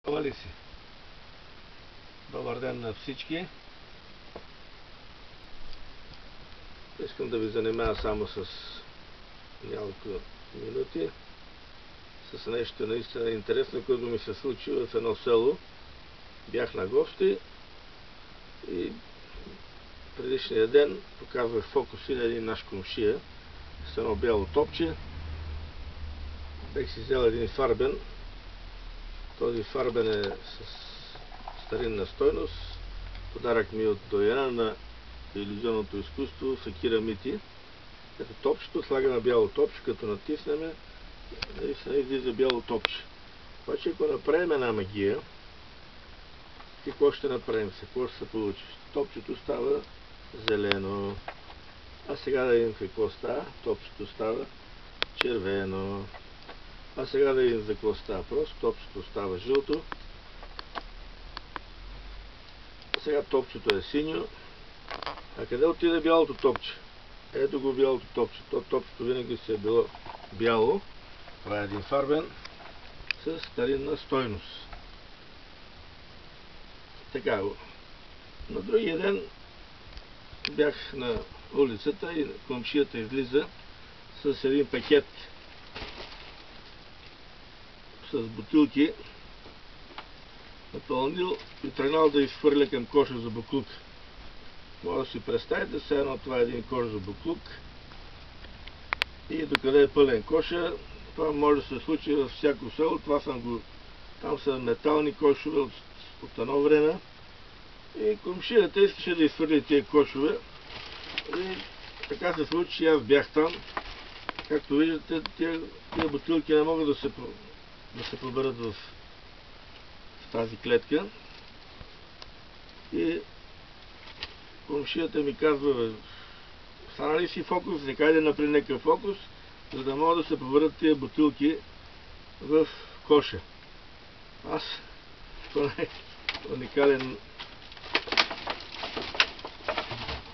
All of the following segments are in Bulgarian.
Ама ли си? Добър ден на всички. Искам да ви занимая само с няколко минути с нещо наистина интересно, което ми се случи в едно село. Бях на гости и предишния ден показвах фокуси на един наш комшия с едно бяло топче. Бех си взел един фарбен. Този фарбен е с старинна стойност. Подарък ми от дояна на илюзионното изкуство Факира Мити. Като топчето слагаме бяло топче, като натиснеме, наистина излиза бяло топче. Обаче ако направим една магия, какво ще направим? Какво ще се получи? Топчето става зелено. А сега да видим какво става. Топчето става червено. А сега да видим за какво става просто. Топчето става жълто. А сега топчето е синьо. А къде отиде бялото топче? Ето го бялото топче. Топчето винаги се е било бяло. Това е един фарбен с старинна стойност. Така го. На другия ден бях на улицата и комшията излиза с един пакет с бутилки, напълнил и тръгнал да изхвърля към коша за буклук. Може да си представите, все едно това е един кош за буклук и докъде е пълен коша, това може да се случи във всяко село. Там са метални кошове от едно време и комшията искаше да изхвърли тия кошове и така се случи, че аз бях там. Както виждате, тия бутилки не могат да се поберат в тази клетка и комшията ми казва: стана ли си фокус, нека да направи някакъв фокус, за да могат да се поберат тия бутилки в коша. Аз уникален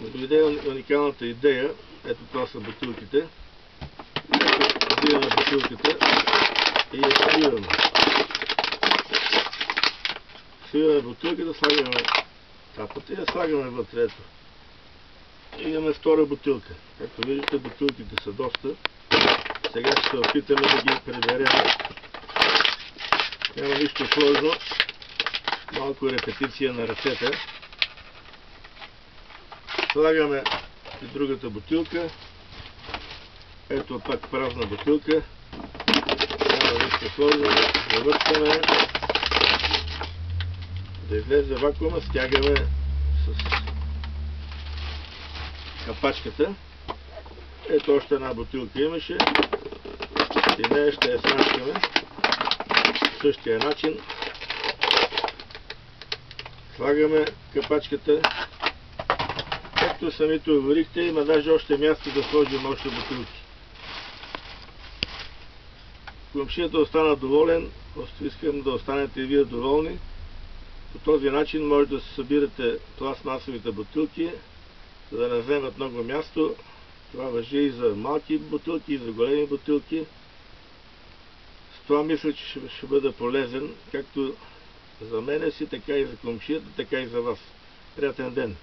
дойде уникалната идея. Ето това са бутилките. Взимаме бутилката и я свиваме. Свиваме бутилката, слагаме тапата и я слагаме вътре. Ето. И имаме втора бутилка. Както виждате, бутилките са доста. Сега ще се опитаме да ги приберем. Няма нищо сложно. Малко репетиция на ръцете. Слагаме и другата бутилка. Ето пак празна бутилка. Няма нищо сложно. Завъртаме. Да излезе вакуума, стягаме с капачката. Ето още една бутилка имаше. И нея ще я смачкаме. Същия начин. Слагаме капачката. Както самите уверихте, има даже още място да сложим още бутилки. Комшията остана доволен, искам да останете и вие доволни. По този начин може да се събирате пластмасовите бутилки, за да не вземат много място. Това важи и за малки бутилки, и за големи бутилки. С това мисля, че ще бъде полезен, както за мене си, така и за комшията, така и за вас. Приятен ден!